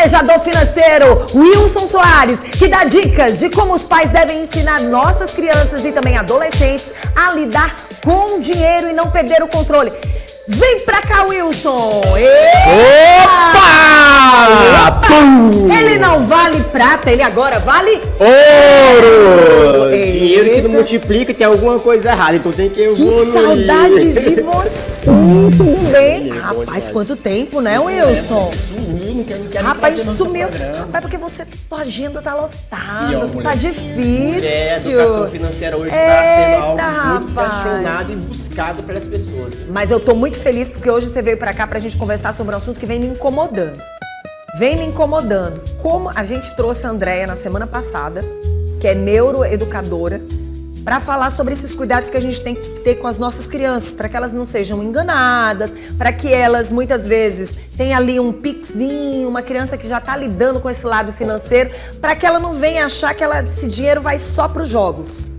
planejador financeiro Wilson Soares, que dá dicas de como os pais devem ensinar nossas crianças e também adolescentes a lidar com o dinheiro e não perder o controle. Vem pra cá, Wilson! Opa! Ele não vale prata, ele agora vale ouro! Dinheiro que não multiplica, tem alguma coisa errada, então tem que evoluir. Que saudade de você! Tudo bem? Rapaz, quanto tempo, né, Wilson? Rapaz, sumiu. Rapaz, porque tua agenda tá lotada, tá difícil. A educação financeira hoje está sendo algo muito questionado e buscado pelas pessoas. Mas eu tô muito feliz porque hoje você veio pra cá pra gente conversar sobre um assunto que vem me incomodando. Como a gente trouxe a Andréia na semana passada, que é neuroeducadora, para falar sobre esses cuidados que a gente tem que ter com as nossas crianças, para que elas não sejam enganadas, para que elas muitas vezes tenham ali um pixinho, uma criança que já está lidando com esse lado financeiro, para que ela não venha achar que esse dinheiro vai só para os jogos.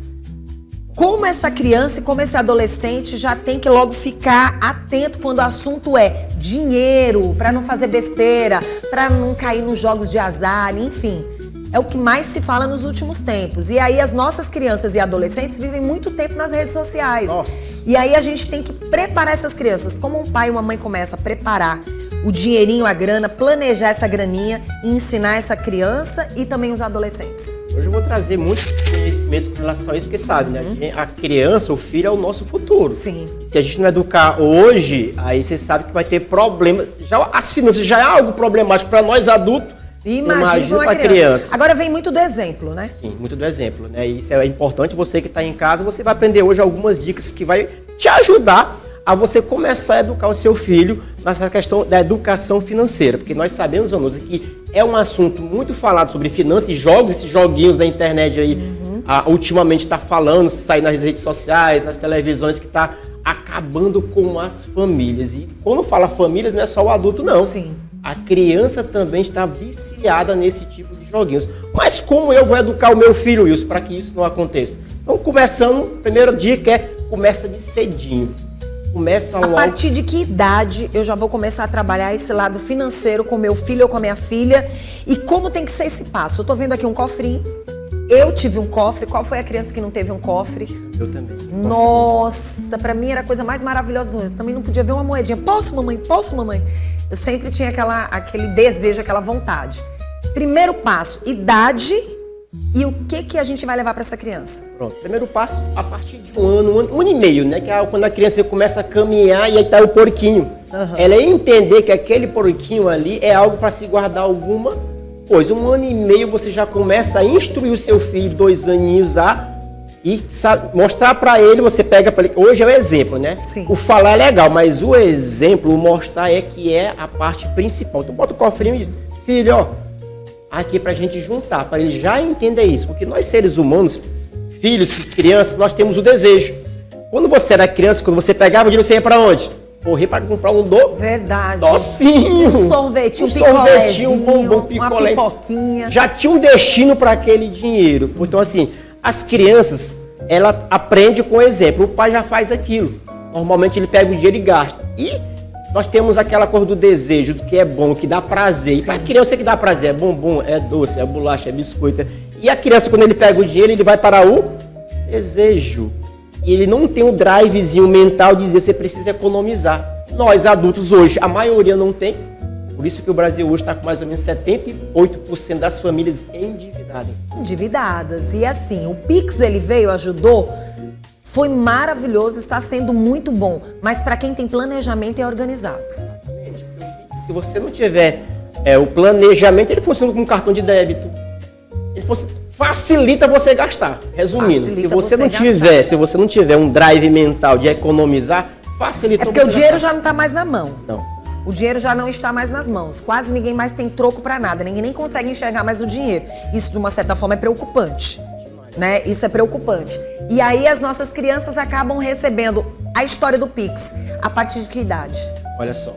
Como essa criança e como esse adolescente já tem que logo ficar atento quando o assunto é dinheiro, para não fazer besteira, para não cair nos jogos de azar, enfim. É o que mais se fala nos últimos tempos. E aí as nossas crianças e adolescentes vivem muito tempo nas redes sociais. Nossa. E aí a gente tem que preparar essas crianças. Como um pai e uma mãe começam a preparar o dinheirinho, a grana, planejar essa graninha e ensinar essa criança e também os adolescentes. Hoje eu vou trazer muito conhecimento com relação a isso, porque sabe, né? A criança, o filho é o nosso futuro. Sim. E se a gente não educar hoje, aí você sabe que vai ter problema. Já, as finanças já é algo problemático para nós adultos. Imagina para uma criança. Agora vem muito do exemplo, né? Sim, muito do exemplo, né? E isso é importante, você que está em casa, você vai aprender hoje algumas dicas que vai te ajudar a você começar a educar o seu filho nessa questão da educação financeira. Porque nós sabemos, Vanusa, que é um assunto muito falado sobre finanças e jogos, esses joguinhos da internet aí, ultimamente está falando, sai nas redes sociais, nas televisões, que está acabando com as famílias. E quando fala famílias, não é só o adulto, não. Sim. A criança também está viciada nesse tipo de joguinhos. Mas como eu vou educar o meu filho, Wilson, para que isso não aconteça? Então, começando, a primeira dica é, começa de cedinho. Começa logo. A partir de que idade eu já vou começar a trabalhar esse lado financeiro com meu filho ou com a minha filha? E como tem que ser esse passo? Eu tô vendo aqui um cofrinho. Eu tive um cofre. Qual foi a criança que não teve um cofre? Eu também. Nossa, pra mim era a coisa mais maravilhosa do mundo. Eu também não podia ver uma moedinha. Posso, mamãe? Posso, mamãe? Eu sempre tinha aquele desejo, aquela vontade. Primeiro passo, idade e o que a gente vai levar para essa criança? Pronto, primeiro passo, a partir de um ano e meio, né? Que é quando a criança começa a caminhar e aí tá o porquinho. Ela entender que aquele porquinho ali é algo para se guardar alguma coisa. 1 ano e meio você já começa a instruir o seu filho, 2 aninhos e sabe, mostrar para ele, você pega para ele. Hoje é o exemplo, né? Sim. O falar é legal, mas o exemplo, o mostrar que é a parte principal. Então bota o cofrinho e diz, filho, ó, aqui pra gente juntar, para ele já entender isso. Porque nós seres humanos, filhos, crianças, nós temos o desejo. Quando você era criança, quando você pegava o dinheiro, você ia para onde? Correr para comprar um docinho. Um sorvetinho, um bombom, picolé. Uma pipoquinha. Já tinha um destino para aquele dinheiro. Então, assim, as crianças, ela aprende com o exemplo. O pai já faz aquilo. Normalmente ele pega o dinheiro e gasta. E nós temos aquela coisa do desejo, do que é bom, que dá prazer. E para a criança que dá prazer, é bombom, é doce, é bolacha, é biscoito. E a criança, quando ele pega o dinheiro, ele vai para o desejo. E ele não tem um drivezinho mental de dizer, você precisa economizar. Nós, adultos, hoje, a maioria não tem. Por isso que o Brasil hoje está com mais ou menos 78% das famílias endividadas. E assim, o Pix, ele veio, ajudou, foi maravilhoso, está sendo muito bom. Mas para quem tem planejamento e é organizado. Exatamente. Se você não tiver o planejamento, ele funciona como um cartão de débito. Ele facilita você gastar. Resumindo, se você não tiver um drive mental de economizar, facilita você gastar. É porque o dinheiro já não está mais na mão. Não. O dinheiro já não está mais nas mãos. Quase ninguém mais tem troco para nada. Ninguém nem consegue enxergar mais o dinheiro. Isso, de uma certa forma, é preocupante. Né? Isso é preocupante. E aí as nossas crianças acabam recebendo a história do Pix. A partir de que idade? Olha só.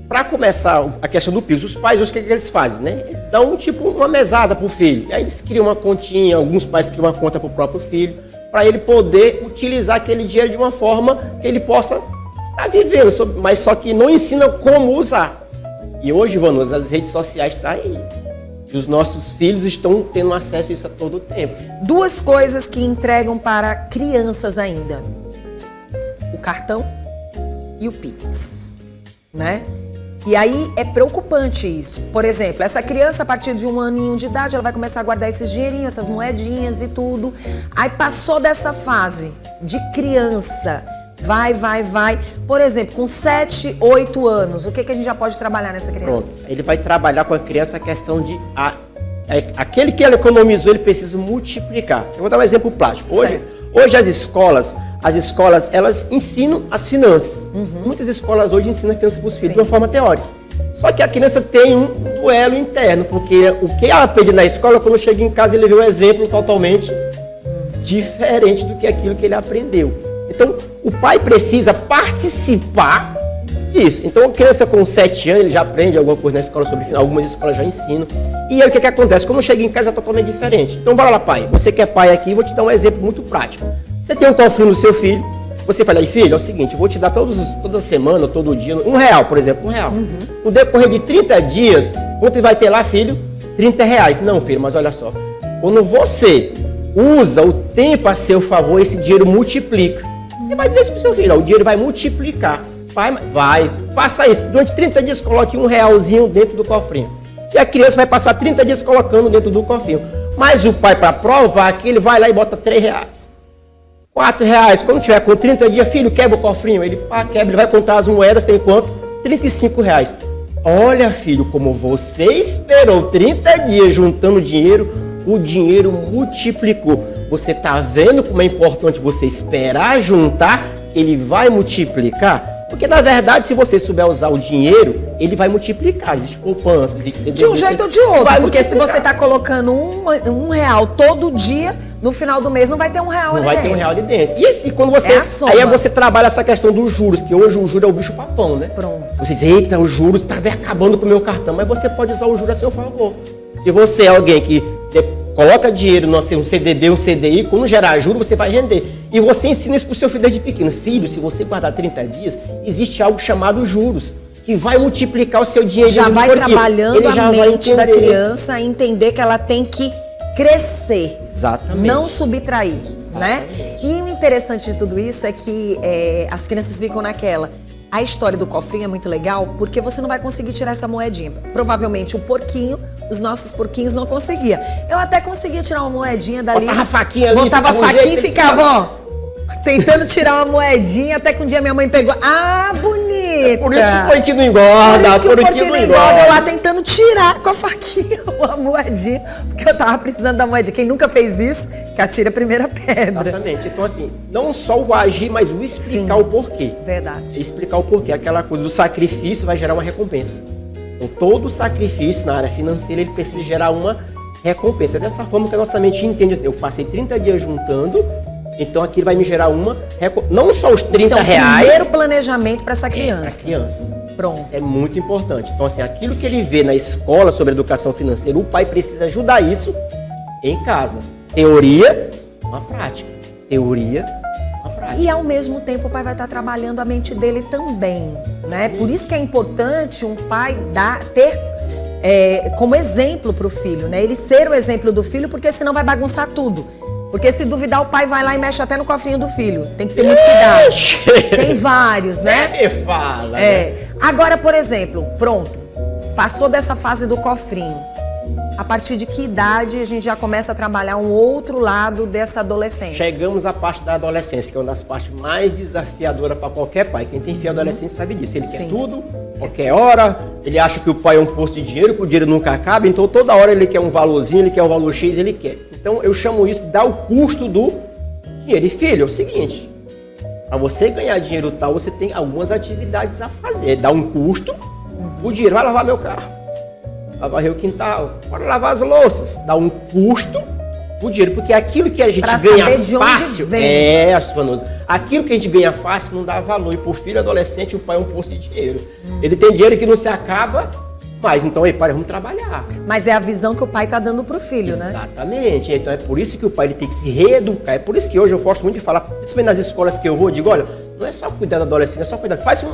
Para começar a questão do Pix, os pais hoje o que eles fazem, né? Eles dão tipo uma mesada pro filho. E aí eles criam uma continha, alguns pais criam uma conta pro próprio filho, para ele poder utilizar aquele dinheiro de uma forma que ele possa estar vivendo, mas só que não ensina como usar. E hoje, Vanusa, as redes sociais estão aí. E os nossos filhos estão tendo acesso a isso a todo tempo. Duas coisas que entregam para crianças ainda. O cartão e o Pix, né? E aí é preocupante isso. Por exemplo, essa criança a partir de 1 aninho de idade, ela vai começar a guardar esses dinheirinhos, essas moedinhas e tudo. Aí passou dessa fase de criança, vai. Por exemplo, com 7, 8 anos, o que a gente já pode trabalhar nessa criança? Pronto. Ele vai trabalhar com a criança a questão de... aquele que ela economizou, ele precisa multiplicar. Eu vou dar um exemplo prático. Hoje as escolas, elas ensinam as finanças. Muitas escolas hoje ensinam as finanças para os filhos de uma forma teórica. Só que a criança tem um duelo interno, porque o que ela aprende na escola, quando chega em casa, ele vê um exemplo totalmente diferente do que aquilo que ele aprendeu. Então, o pai precisa participar disso. Então, a criança com 7 anos, ele já aprende alguma coisa na escola sobre finanças, algumas escolas já ensinam. E aí, o que acontece? Quando chega em casa, é totalmente diferente. Então, bora lá, pai. Você que é pai aqui, vou te dar um exemplo muito prático. Você tem um cofrinho no seu filho, você fala aí, filho, é o seguinte, eu vou te dar toda semana, todo dia, R$1, por exemplo, R$1. No decorrer de 30 dias, quanto vai ter lá, filho? R$30. Não, filho, mas olha só. Quando você usa o tempo a seu favor, esse dinheiro multiplica. Você vai dizer isso pro seu filho, ó, o dinheiro vai multiplicar. Vai, faça isso. Durante 30 dias, coloque R$1 dentro do cofrinho. E a criança vai passar 30 dias colocando dentro do cofrinho. Mas o pai, para provar que ele vai lá e bota R$3, R$4. Quando tiver com 30 dias, filho, quebra o cofrinho. Ele quebra, ele vai contar as moedas, tem quanto? R$35. Olha, filho, como você esperou 30 dias juntando dinheiro, o dinheiro multiplicou. Você está vendo como é importante você esperar juntar, ele vai multiplicar? Porque, na verdade, se você souber usar o dinheiro, ele vai multiplicar. Existe poupança, existe CDB. De um jeito ou de outro, porque se você está colocando R$1 todo dia, no final do mês não vai ter R$1 ali dentro. Não vai ter R$1 ali dentro. E assim, quando você... Aí você trabalha essa questão dos juros, que hoje o juro é o bicho papão, né? Pronto. Você diz, eita, os juros estão acabando com o meu cartão. Mas você pode usar o juro a seu favor. Se você é alguém que coloca dinheiro no um CDB, um CDI, quando gerar juros, você vai render. E você ensina isso para o seu filho desde pequeno. Filho, se você guardar 30 dias, existe algo chamado juros, que vai multiplicar o seu dinheiro. Já vai trabalhando a mente da criança a entender que ela tem que crescer. Exatamente. Não subtrair, né? E o interessante de tudo isso é que as crianças ficam naquela... A história do cofrinho é muito legal porque você não vai conseguir tirar essa moedinha. Provavelmente o porquinho, os nossos porquinhos não conseguiam. Eu até conseguia tirar uma moedinha dali. Botava a faquinha ali. Botava a faquinha e ficava, ó, tentando tirar uma moedinha, até que um dia minha mãe pegou. Ah, bonita! Por isso que o porquinho não engorda, por isso que o porquinho não engorda. Eu lá tentando tirar com a faquinha uma moedinha, porque eu tava precisando da moedinha. Quem nunca fez isso, que atira a primeira pedra. Exatamente. Então, assim, não só o agir, mas o explicar o porquê. Verdade. Explicar o porquê. Aquela coisa do sacrifício vai gerar uma recompensa. Então, todo sacrifício na área financeira, ele precisa gerar uma recompensa. É dessa forma que a nossa mente entende. Eu passei 30 dias juntando, então aquilo vai me gerar uma recompensa. Não só os R$30. Isso é o primeiro planejamento para essa criança. Para criança. Pronto. Isso é muito importante. Então, assim, aquilo que ele vê na escola sobre educação financeira, o pai precisa ajudar isso em casa. Teoria, uma prática. Teoria, uma prática. E ao mesmo tempo o pai vai estar trabalhando a mente dele também, né? Por isso que é importante um pai ter como exemplo para o filho, né? Ele ser o exemplo do filho, porque senão vai bagunçar tudo. Porque se duvidar, o pai vai lá e mexe até no cofrinho do filho. Tem que ter muito cuidado. Tem vários, né? Me fala. Né? Agora, por exemplo, pronto. Passou dessa fase do cofrinho. A partir de que idade a gente já começa a trabalhar um outro lado dessa adolescência? Chegamos à parte da adolescência, que é uma das partes mais desafiadoras para qualquer pai. Quem tem filho adolescente sabe disso. Ele quer tudo, qualquer hora. Ele acha que o pai é um poço de dinheiro, que o dinheiro nunca acaba. Então, toda hora ele quer um valorzinho, ele quer um valor X, ele quer. Então, eu chamo isso de dar o custo do dinheiro. E, filho, é o seguinte. Para você ganhar dinheiro tal, você tem algumas atividades a fazer. Dá um custo, o dinheiro vai lavar meu carro. Vai varrer o quintal, pode lavar as louças. Dá um custo, o dinheiro, porque aquilo que a gente ganha fácil aquilo que a gente ganha fácil não dá valor. E pro filho adolescente, o pai é um poço de dinheiro. Ele tem dinheiro que não se acaba, mas então, pai, vamos trabalhar. Mas é a visão que o pai tá dando pro filho, né? Exatamente. Então é por isso que o pai ele tem que se reeducar. É por isso que hoje eu gosto muito de falar, principalmente nas escolas que eu vou, eu digo, olha, não é só cuidar do adolescente, é só cuidar. Faz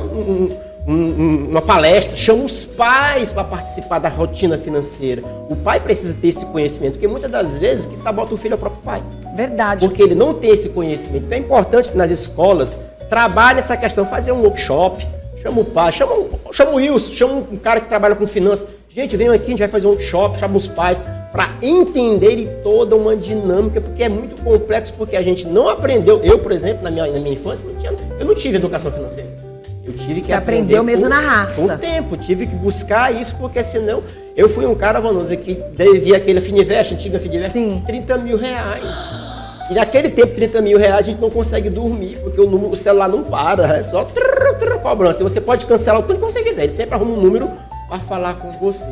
uma palestra, chama os pais para participar da rotina financeira. O pai precisa ter esse conhecimento, porque muitas das vezes que sabota o filho é o próprio pai. Verdade. Porque ele não tem esse conhecimento. Então é importante que nas escolas trabalhe essa questão, fazer um workshop, chama o pai, chama o Wilson, chama um cara que trabalha com finanças. Gente, venham aqui, a gente vai fazer um workshop, chama os pais para entenderem toda uma dinâmica, porque é muito complexo, porque a gente não aprendeu. Eu, por exemplo, na minha infância, eu não tive educação financeira. Eu tive que Você aprendeu mesmo na raça. Com o tempo, tive que buscar isso, porque senão eu fui um cara, Vanusa, que devia aquele Fininvest, antiga Fininvest, 30 mil reais. E naquele tempo, 30 mil reais, a gente não consegue dormir, porque o celular não para, é só cobrança. Você pode cancelar o tanto que você quiser, ele sempre arruma um número para falar com você.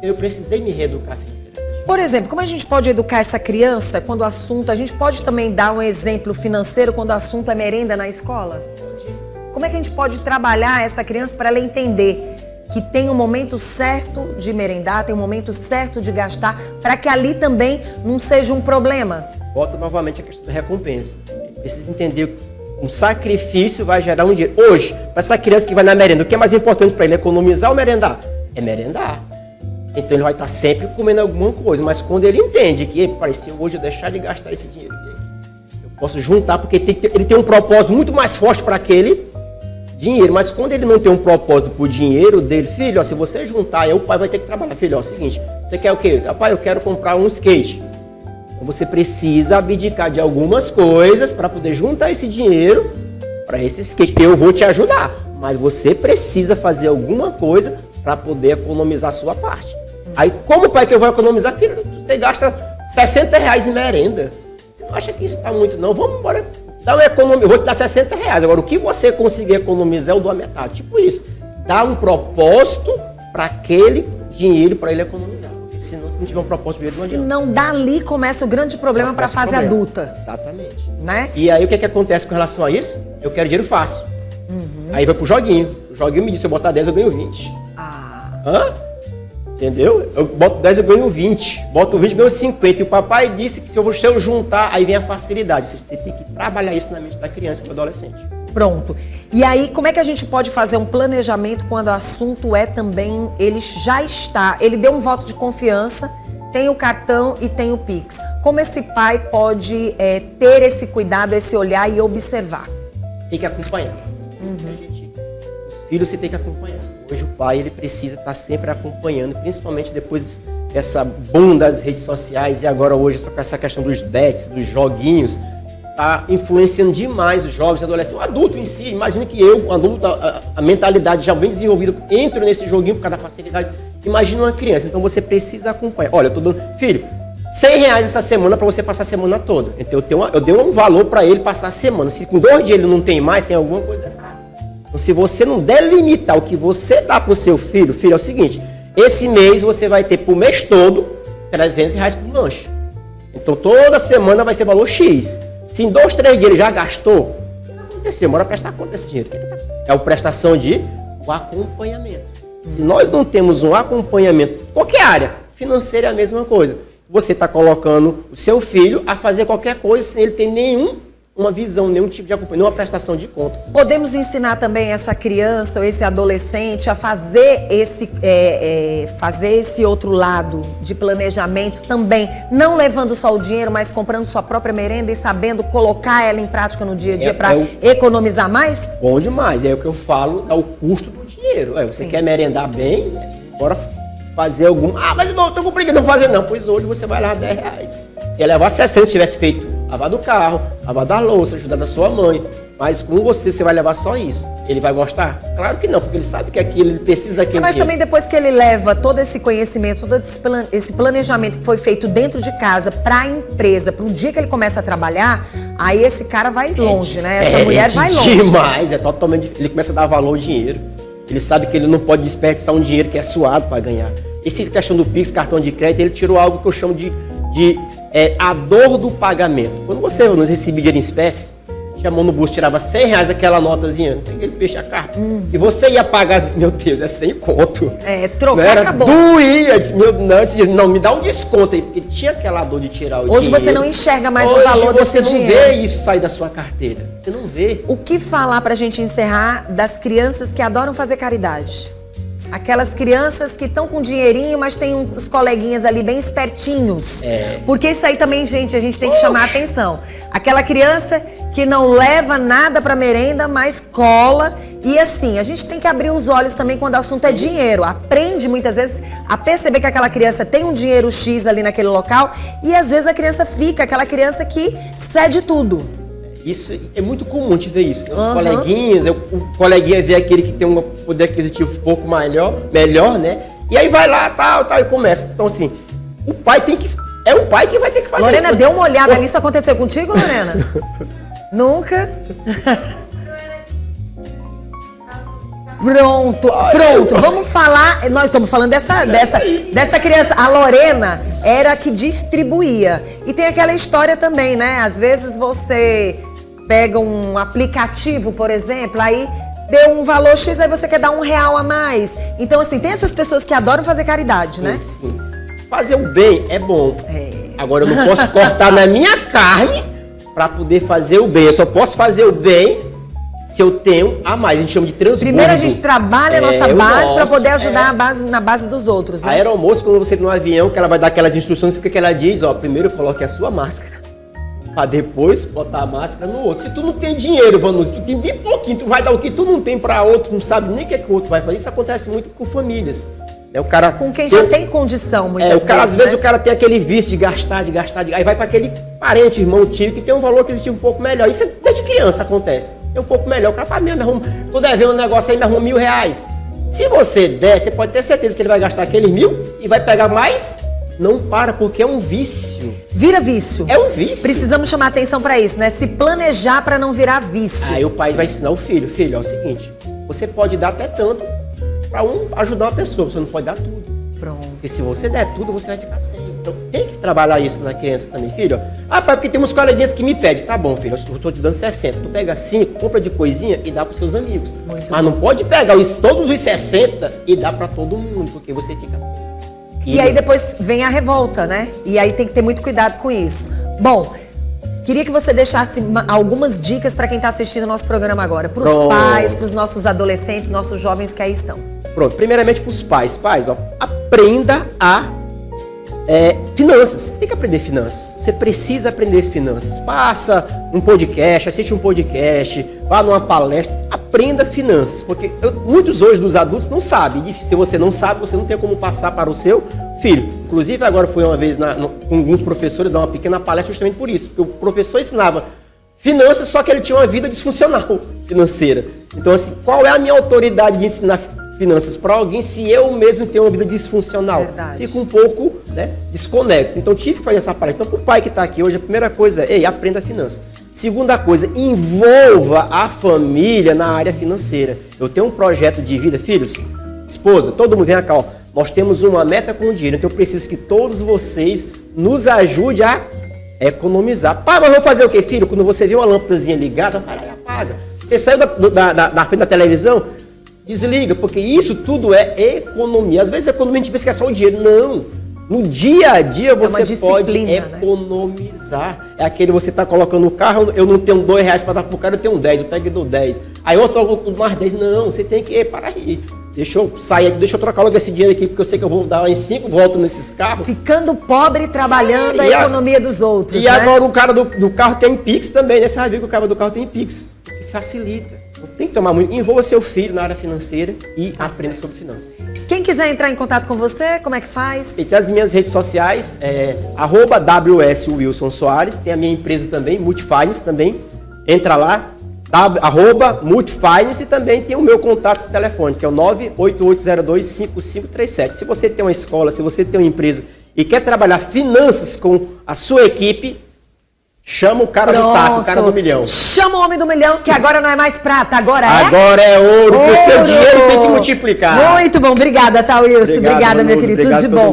Eu precisei me reeducar financeiramente. Por exemplo, como a gente pode educar essa criança quando o assunto... A gente pode também dar um exemplo financeiro quando o assunto é merenda na escola? Como é que a gente pode trabalhar essa criança para ela entender que tem um momento certo de merendar, tem um momento certo de gastar, para que ali também não seja um problema? Volta novamente a questão da recompensa. Ele precisa entender que um sacrifício vai gerar um dinheiro. Hoje, para essa criança que vai na merenda, o que é mais importante para ele? Economizar ou merendar? É merendar. Então ele vai estar sempre comendo alguma coisa, mas quando ele entende que pareceu hoje eu deixar de gastar esse dinheiro, eu posso juntar, porque ele tem um propósito muito mais forte para aquele dinheiro, mas quando ele não tem um propósito pro dinheiro dele, filho, ó, se você juntar, aí o pai vai ter que trabalhar. Filho, ó, é o seguinte, você quer o quê? Pai, eu quero comprar um skate. Então você precisa abdicar de algumas coisas para poder juntar esse dinheiro para esse skate. Eu vou te ajudar, mas você precisa fazer alguma coisa para poder economizar a sua parte. Aí, como pai que eu vou economizar? Filho, você gasta 60 reais em merenda. Você não acha que isso está muito, não? Vamos embora. Dá uma economia, eu vou te dar 60 reais. Agora, o que você conseguir economizar, eu dou a metade. Tipo isso. Dá um propósito para aquele dinheiro para ele economizar. Porque senão, se não tiver um propósito, ele não adianta. Senão, dali começa o grande problema para a fase adulta. Exatamente. Né? E aí, o que acontece com relação a isso? Eu quero dinheiro fácil. Aí vai pro joguinho. O joguinho me diz, se eu botar 10, eu ganho 20. Hã? Entendeu? Eu boto 10, eu ganho 20. Boto 20, eu ganho 50. E o papai disse que se eu juntar, aí vem a facilidade. Você tem que trabalhar isso na mente da criança e do adolescente. Pronto. E aí, como é que a gente pode fazer um planejamento quando o assunto é também, ele já está, ele deu um voto de confiança, tem o cartão e tem o Pix. Como esse pai pode ter esse cuidado, esse olhar e observar? Tem que acompanhar. Os filhos você tem que acompanhar. Hoje o pai ele precisa estar sempre acompanhando, principalmente depois dessa boom das redes sociais e agora hoje essa questão dos bets, dos joguinhos, está influenciando demais os jovens, adolescentes, o adulto em si. Imagina que eu, um adulto, a mentalidade já bem desenvolvida, entro nesse joguinho por causa da facilidade. Imagina uma criança, então você precisa acompanhar. Olha, eu tô dando, filho, 100 reais essa semana para você passar a semana toda. Então eu dei um valor para ele passar a semana. Se com 2 dias ele não tem mais, tem alguma coisa errada. Então, se você não delimitar o que você dá para o seu filho, é o seguinte, esse mês você vai ter pro mês todo 300 reais por lanche. Então, toda semana vai ser valor X. Se em 2, 3 dias ele já gastou, o que vai acontecer? Bora prestar conta desse dinheiro. É a prestação de o acompanhamento. Se nós não temos um acompanhamento, qualquer área, financeira é a mesma coisa. Você está colocando o seu filho a fazer qualquer coisa sem ele ter uma visão, nenhum tipo de acompanhamento, nenhuma prestação de contas. Podemos ensinar também essa criança ou esse adolescente a fazer esse outro lado de planejamento também, não levando só o dinheiro, mas comprando sua própria merenda e sabendo colocar ela em prática no dia a dia para economizar mais? Bom demais, é o que eu falo, dá o custo do dinheiro. Você quer merendar bem, bora fazer algum... mas eu não tô com preguiça de não fazer não. Pois hoje você vai lá 10 reais. Se ia levar 60, se tivesse feito lavar do carro, lavar da louça, ajudar da sua mãe. Mas com você vai levar só isso. Ele vai gostar? Claro que não, porque ele sabe que aquilo, ele precisa daquele Mas dinheiro. também depois que ele leva todo esse conhecimento, todo esse planejamento que foi feito dentro de casa para a empresa, para o dia que ele começa a trabalhar, aí esse cara vai longe, né? Essa mulher vai longe. Demais, é totalmente... Ele começa a dar valor ao dinheiro. Ele sabe que ele não pode desperdiçar um dinheiro que é suado para ganhar. Essa questão do Pix, cartão de crédito, ele tirou algo que eu chamo de a dor do pagamento. Quando você nos recebe dinheiro em espécie, tinha a mão no bolso, tirava R$100 aquela notazinha, tem aquele peixe a carpa. E você ia pagar, disse, meu Deus, é 100 conto. Trocar, acabou. Doía, disse, não, me dá um desconto aí, porque tinha aquela dor de tirar o dinheiro. Hoje você não enxerga mais o valor desse dinheiro. Você não vê isso sair da sua carteira, você não vê. O que falar pra gente encerrar das crianças que adoram fazer caridade? Aquelas crianças que estão com dinheirinho, mas tem uns coleguinhas ali bem espertinhos. Porque isso aí também, gente, a gente tem que chamar a atenção. Aquela criança que não leva nada pra merenda, mas cola. E assim, a gente tem que abrir os olhos também quando o assunto é dinheiro. Aprende muitas vezes a perceber que aquela criança tem um dinheiro X ali naquele local. E às vezes a criança fica aquela criança que cede tudo. Isso é muito comum te ver isso. Os coleguinhas, o coleguinha vê aquele que tem um poder aquisitivo um pouco melhor, né? E aí vai lá, tal, e começa. Então, assim, o pai tem que. É o pai que vai ter que fazer Lorena, isso. deu uma olhada ali, isso aconteceu contigo, Lorena? Nunca? Pronto. Vamos falar. Nós estamos falando dessa criança. A Lorena era a que distribuía. E tem aquela história também, né? Às vezes você pega um aplicativo, por exemplo, aí deu um valor X, aí você quer dar R$1 a mais. Então, assim, tem essas pessoas que adoram fazer caridade, né? Sim. Fazer o bem é bom. Agora, eu não posso cortar na minha carne para poder fazer o bem. Eu só posso fazer o bem se eu tenho a mais. A gente chama de transbordo. Primeiro a gente trabalha a nossa base para poder ajudar na base dos outros, né? A aeromoça, quando você está no avião, que ela vai dar aquelas instruções, o que ela diz? Ó, primeiro coloque a sua máscara, para depois botar a máscara no outro. Se tu não tem dinheiro, Vanusa, tu tem bem pouquinho, tu vai dar o que tu não tem para outro, não sabe nem o que o outro vai fazer. Isso acontece muito com famílias. O cara, com quem já tem condição, muitas vezes. Às vezes o cara tem aquele vício de gastar, aí vai para aquele parente, irmão, tio, que tem um valor aquisitivo um pouco melhor. Isso desde criança acontece. É um pouco melhor. O cara fala, me arruma, tô devendo um negócio aí, me arruma R$1.000. Se você der, você pode ter certeza que ele vai gastar aquele 1.000 e vai pegar mais. Não para, porque é um vício. Vira vício. É um vício. Precisamos chamar atenção para isso, né? Se planejar para não virar vício. Aí o pai vai ensinar o filho. Filho, é o seguinte, você pode dar até tanto para ajudar uma pessoa, você não pode dar tudo. Pronto. Porque se você der tudo, você vai ficar sem. Então tem que trabalhar isso na criança também, filho. Ah, pai, porque tem uns coleguinhas que me pedem. Tá bom, filho, eu estou te dando 60. Tu pega 5, compra de coisinha e dá para seus amigos. Mas não pode pegar todos os 60 e dar para todo mundo, porque você fica sem. E aí depois vem a revolta, né? E aí tem que ter muito cuidado com isso. Bom, queria que você deixasse algumas dicas para quem está assistindo o nosso programa agora. Para os pais, para os nossos adolescentes, nossos jovens que aí estão. Pronto, primeiramente para os pais. Pais, ó, aprenda a finanças. Você tem que aprender finanças. Você precisa aprender finanças. Passa um podcast, assiste um podcast, vá numa palestra, aprenda finanças. Porque muitos hoje dos adultos não sabem. Se você não sabe, você não tem como passar para o seu filho. Inclusive, agora fui uma vez com alguns professores dar uma pequena palestra justamente por isso. Porque o professor ensinava finanças, só que ele tinha uma vida disfuncional financeira. Então, assim, qual é a minha autoridade de ensinar finanças para alguém se eu mesmo tenho uma vida disfuncional? Verdade. Fica um pouco, né, desconexo. Então, tive que fazer essa palestra. Então, para o pai que está aqui hoje, a primeira coisa é, aprenda finanças. Segunda coisa, envolva a família na área financeira. Eu tenho um projeto de vida, filhos, esposa, todo mundo vem cá, ó. Nós temos uma meta com o dinheiro, então eu preciso que todos vocês nos ajudem a economizar. Pai, mas eu vou fazer o quê, filho? Quando você vê uma lâmpadazinha ligada, vai lá e apaga. Você saiu da frente da televisão, desliga, porque isso tudo é economia. Às vezes a economia a gente pensa que é só o dinheiro. Não. No dia a dia você pode economizar. Né? É aquele você tá colocando no carro, eu não tenho R$2 para dar pro cara, eu tenho 10, eu pego e dou 10. Aí eu toco mais 10. Não, você tem que, para aí. Deixa eu sair aqui, deixa eu trocar logo esse dinheiro aqui, porque eu sei que eu vou dar em 5 voltas nesses carros. Ficando pobre trabalhando a economia dos outros. E né? Agora o cara do carro tem Pix também, né? Você vai ver que o cara do carro tem Pix. Que facilita. Tem que tomar muito. Envolva seu filho na área financeira e aprenda sobre finanças. Quem quiser entrar em contato com você, como é que faz? E tem as minhas redes sociais, @WS Wilson Soares, tem a minha empresa também, Multifinance também. Entra lá, @Multifinance, e também tem o meu contato telefônico, que é o 988025537. Se você tem uma escola, se você tem uma empresa e quer trabalhar finanças com a sua equipe, chama o cara do taco, o cara do milhão. Chama o homem do milhão, que agora não é mais prata, agora é ouro, porque o dinheiro tem que multiplicar. Muito bom, obrigada, tá, Wilson? Obrigada, meu querido, tudo de bom.